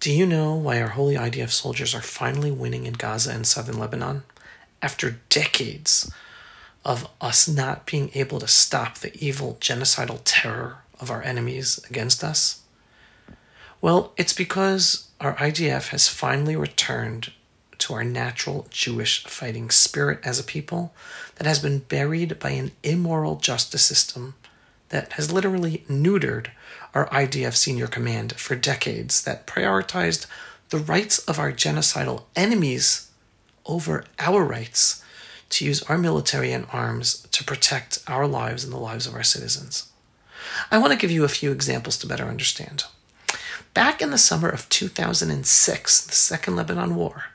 Do you know why our holy IDF soldiers are finally winning in Gaza and southern Lebanon? After decades of us not being able to stop the evil genocidal terror of our enemies against us? Well, it's because our IDF has finally returned to our natural Jewish fighting spirit as a people that has been buried by an immoral justice system that has literally neutered our IDF senior command for decades, that prioritized the rights of our genocidal enemies over our rights to use our military and arms to protect our lives and the lives of our citizens. I want to give you a few examples to better understand. Back in the summer of 2006, the Second Lebanon War,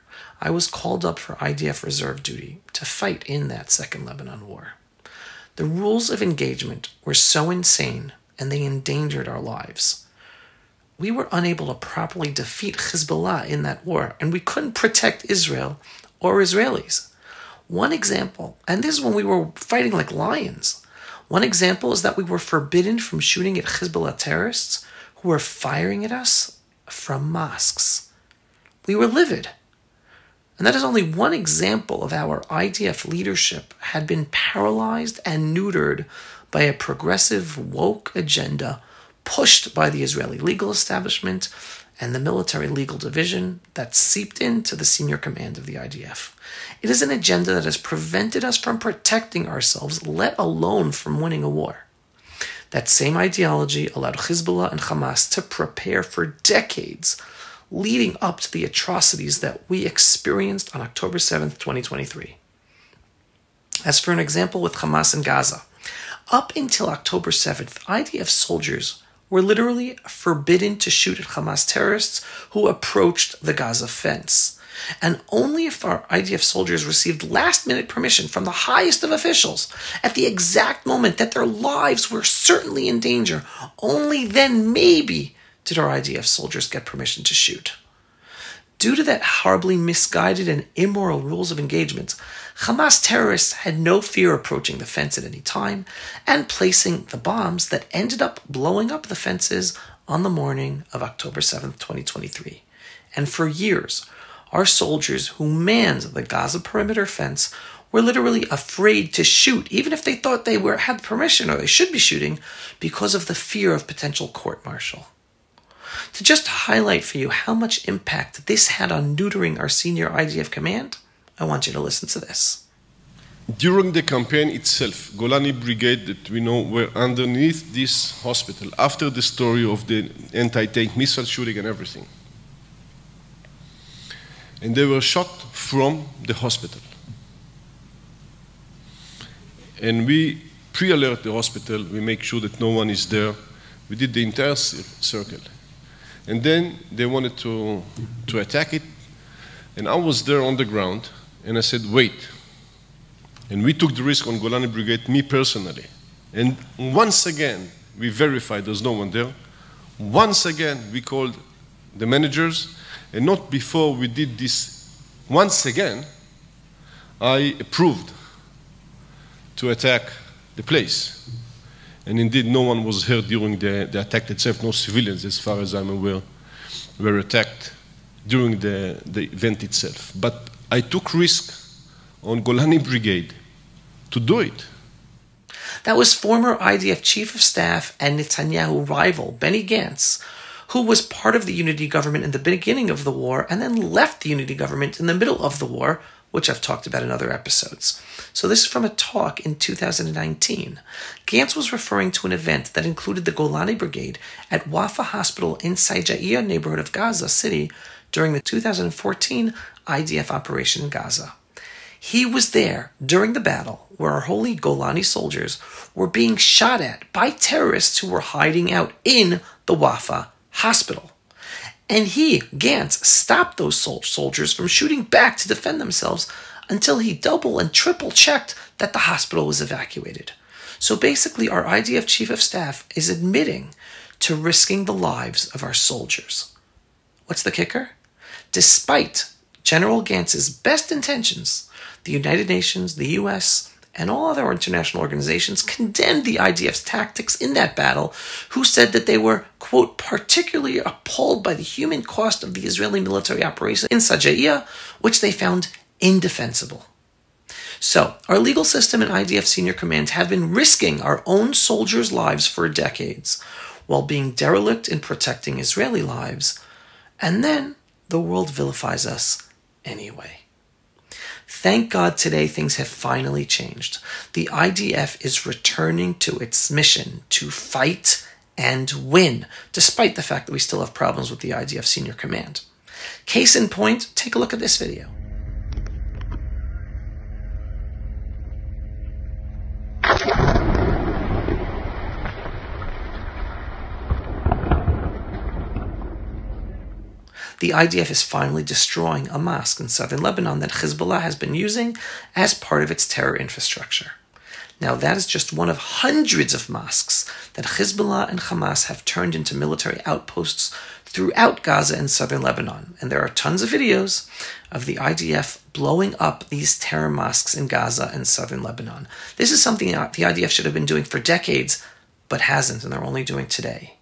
I was called up for IDF reserve duty to fight in that Second Lebanon War. The rules of engagement were so insane and they endangered our lives. We were unable to properly defeat Hezbollah in that war, and we couldn't protect Israel or Israelis. One example, and this is when we were fighting like lions, one example is that we were forbidden from shooting at Hezbollah terrorists who were firing at us from mosques. We were livid. And that is only one example of how our IDF leadership had been paralyzed and neutered by a progressive woke agenda pushed by the Israeli legal establishment and the military legal division that seeped into the senior command of the IDF. It is an agenda that has prevented us from protecting ourselves, let alone from winning a war. That same ideology allowed Hezbollah and Hamas to prepare for decades, leading up to the atrocities that we experienced on October 7th, 2023. As for an example with Hamas in Gaza, up until October 7th, IDF soldiers were literally forbidden to shoot at Hamas terrorists who approached the Gaza fence. And only if our IDF soldiers received last-minute permission from the highest of officials at the exact moment that their lives were certainly in danger, only then maybe did our IDF soldiers get permission to shoot. Due to that horribly misguided and immoral rules of engagement, Hamas terrorists had no fear approaching the fence at any time and placing the bombs that ended up blowing up the fences on the morning of October 7th, 2023. And for years, our soldiers who manned the Gaza perimeter fence were literally afraid to shoot, even if they thought they had permission or they should be shooting, because of the fear of potential court-martial. To just highlight for you how much impact this had on neutering our senior IDF command, I want you to listen to this. During the campaign itself, Golani Brigade that we know were underneath this hospital after the story of the anti-tank missile shooting and everything. And they were shot from the hospital. And we pre-alert the hospital, we make sure that no one is there. We did the entire circle. And then they wanted to attack it. And I was there on the ground, and I said, wait. And we took the risk on Golani Brigade, me personally. And once again, we verified there's no one there. Once again, we called the managers, and not before we did this once again, I approved to attack the place. And indeed, no one was hurt during the attack itself. No civilians, as far as I'm aware, were attacked during the event itself. But I took risk on Golani Brigade to do it. That was former IDF Chief of Staff and Netanyahu rival, Benny Gantz, who was part of the unity government in the beginning of the war and then left the unity government in the middle of the war, which I've talked about in other episodes. So this is from a talk in 2019. Gantz was referring to an event that included the Golani Brigade at Wafa Hospital in Saijaiya neighborhood of Gaza City during the 2014 IDF operation in Gaza. He was there during the battle where our holy Golani soldiers were being shot at by terrorists who were hiding out in the Wafa Hospital. And he, Gantz, stopped those soldiers from shooting back to defend themselves until he double and triple checked that the hospital was evacuated. So basically, our IDF Chief of Staff is admitting to risking the lives of our soldiers. What's the kicker? Despite General Gantz's best intentions, the United Nations, the US, and all other international organizations condemned the IDF's tactics in that battle, who said that they were, quote, particularly appalled by the human cost of the Israeli military operation in Sajaiya, which they found indefensible. So, our legal system and IDF senior command have been risking our own soldiers' lives for decades, while being derelict in protecting Israeli lives, and then the world vilifies us anyway. Thank God today things have finally changed. The IDF is returning to its mission to fight and win, despite the fact that we still have problems with the IDF senior command. Case in point, take a look at this video. The IDF is finally destroying a mosque in southern Lebanon that Hezbollah has been using as part of its terror infrastructure. Now, that is just one of hundreds of mosques that Hezbollah and Hamas have turned into military outposts throughout Gaza and southern Lebanon. And there are tons of videos of the IDF blowing up these terror mosques in Gaza and southern Lebanon. This is something that the IDF should have been doing for decades, but hasn't, and they're only doing today.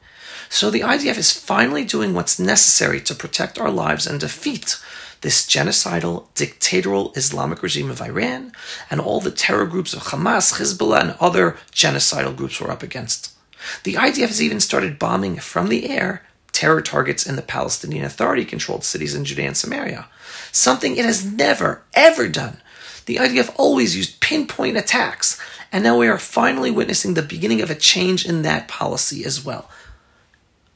So the IDF is finally doing what's necessary to protect our lives and defeat this genocidal, dictatorial Islamic regime of Iran and all the terror groups of Hamas, Hezbollah, and other genocidal groups we're up against. The IDF has even started bombing from the air terror targets in the Palestinian Authority-controlled cities in Judea and Samaria, something it has never, ever done. The IDF always used pinpoint attacks, and now we are finally witnessing the beginning of a change in that policy as well.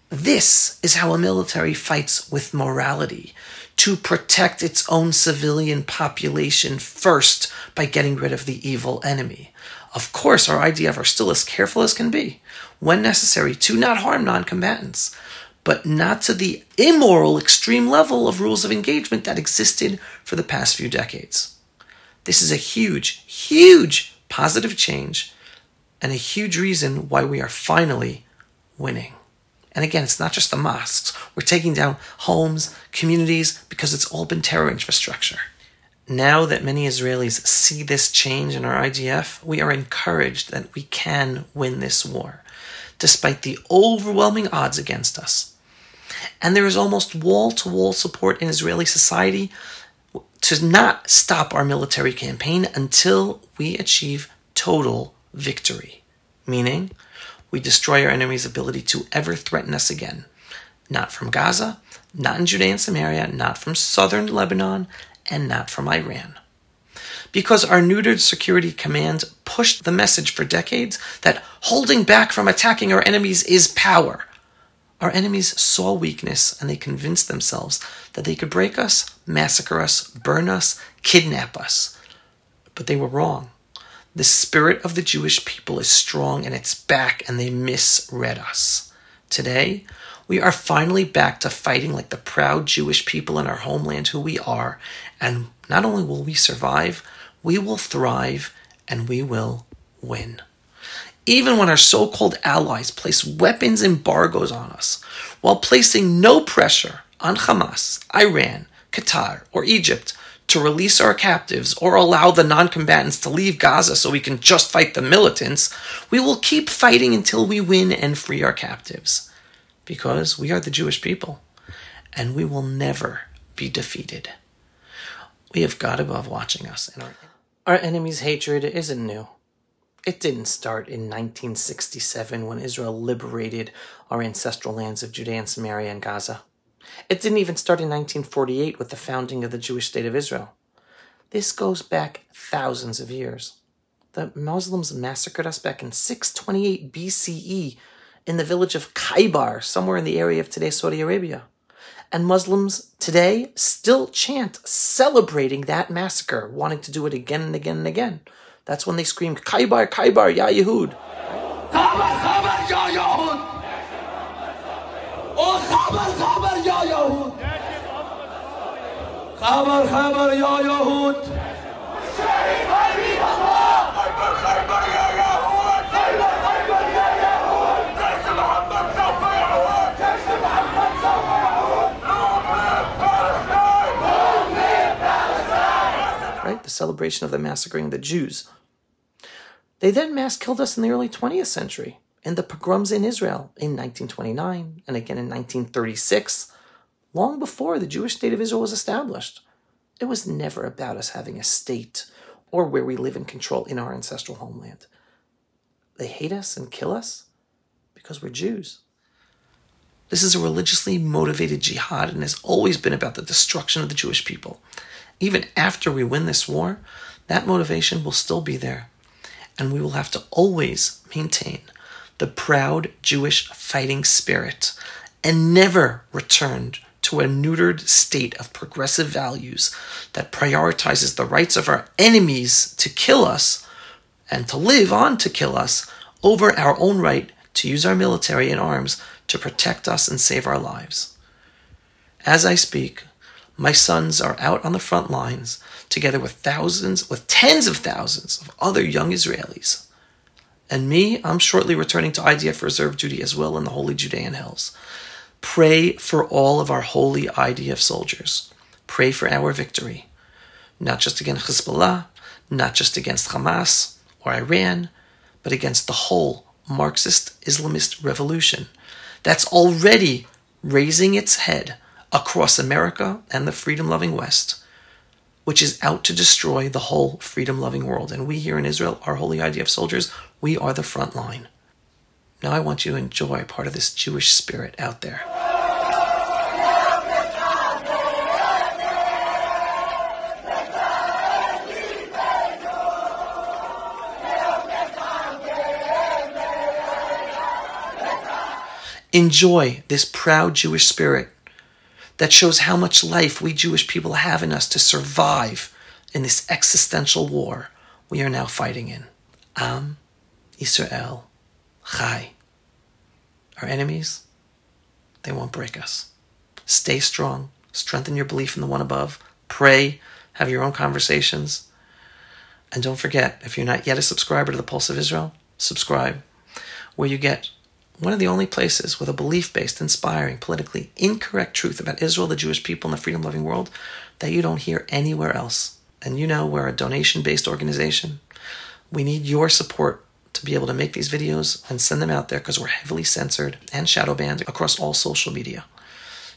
This is how a military fights with morality, to protect its own civilian population first by getting rid of the evil enemy. Of course, our IDF are still as careful as can be, when necessary, to not harm non-combatants, but not to the immoral extreme level of rules of engagement that existed for the past few decades. This is a huge, huge positive change and a huge reason why we are finally winning. And again, it's not just the mosques. We're taking down homes, communities, because it's all been terror infrastructure. Now that many Israelis see this change in our IDF, we are encouraged that we can win this war, despite the overwhelming odds against us. And there is almost wall-to-wall support in Israeli society to not stop our military campaign until we achieve total victory. Meaning, we destroy our enemy's ability to ever threaten us again. Not from Gaza, not in Judea and Samaria, not from southern Lebanon, and not from Iran. Because our neutered security command pushed the message for decades that holding back from attacking our enemies is power. Our enemies saw weakness and they convinced themselves that they could break us, massacre us, burn us, kidnap us. But they were wrong. The spirit of the Jewish people is strong and it's back, and they misread us. Today, we are finally back to fighting like the proud Jewish people in our homeland who we are, and not only will we survive, we will thrive and we will win. Even when our so-called allies place weapons embargoes on us, while placing no pressure on Hamas, Iran, Qatar, or Egypt to release our captives or allow the non-combatants to leave Gaza so we can just fight the militants, we will keep fighting until we win and free our captives. Because we are the Jewish people, and we will never be defeated. We have God above watching us, and our enemy's hatred isn't new. It didn't start in 1967 when Israel liberated our ancestral lands of Judea and Samaria and Gaza. It didn't even start in 1948 with the founding of the Jewish state of Israel. This goes back thousands of years. The Muslims massacred us back in 628 BCE in the village of Khaybar, somewhere in the area of today's Saudi Arabia. And Muslims today still chant celebrating that massacre, wanting to do it again and again and again. That's when they scream, Khaybar, Khaybar, Ya Yehud. Khabar, khabar, ya Yehud. Oh, khabar, khabar, ya Yehud. Khabar, khabar, ya Yehud. Khaybar, khaybar, ya Yehud. Khaybar, khaybar, ya Yehud. Jaish Muhammad sawfa ya'ud. Jaish Muhammad sawfa ya'ud. Long live Palestine. Long live Palestine. Right? The celebration of the massacring of the Jews. They then mass killed us in the early 20th century, in the pogroms in Israel in 1929 and again in 1936, long before the Jewish state of Israel was established. It was never about us having a state or where we live in control in our ancestral homeland. They hate us and kill us because we're Jews. This is a religiously motivated jihad and has always been about the destruction of the Jewish people. Even after we win this war, that motivation will still be there. And we will have to always maintain the proud Jewish fighting spirit and never return to a neutered state of progressive values that prioritizes the rights of our enemies to kill us and to live on to kill us over our own right to use our military and arms to protect us and save our lives. As I speak, my sons are out on the front lines together with tens of thousands of other young Israelis. And me, I'm shortly returning to IDF reserve duty as well in the Holy Judean Hills. Pray for all of our holy IDF soldiers. Pray for our victory. Not just against Hezbollah, not just against Hamas or Iran, but against the whole Marxist Islamist revolution that's already raising its head across America and the freedom-loving West, which is out to destroy the whole freedom-loving world. And we here in Israel, our holy IDF soldiers, we are the front line. Now I want you to enjoy part of this Jewish spirit out there. Enjoy this proud Jewish spirit that shows how much life we Jewish people have in us to survive in this existential war we are now fighting in. Am Yisrael Chai. Our enemies, they won't break us. Stay strong. Strengthen your belief in the one above. Pray. Have your own conversations. And don't forget, if you're not yet a subscriber to the Pulse of Israel, subscribe, where you get one of the only places with a belief-based, inspiring, politically incorrect truth about Israel, the Jewish people, and the freedom-loving world that you don't hear anywhere else. And you know we're a donation-based organization. We need your support to be able to make these videos and send them out there because we're heavily censored and shadow banned across all social media.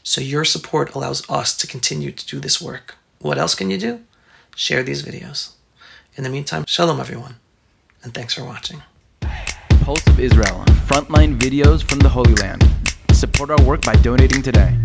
So your support allows us to continue to do this work. What else can you do? Share these videos. In the meantime, shalom everyone, and thanks for watching. Pulse of Israel, frontline videos from the Holy Land. Support our work by donating today.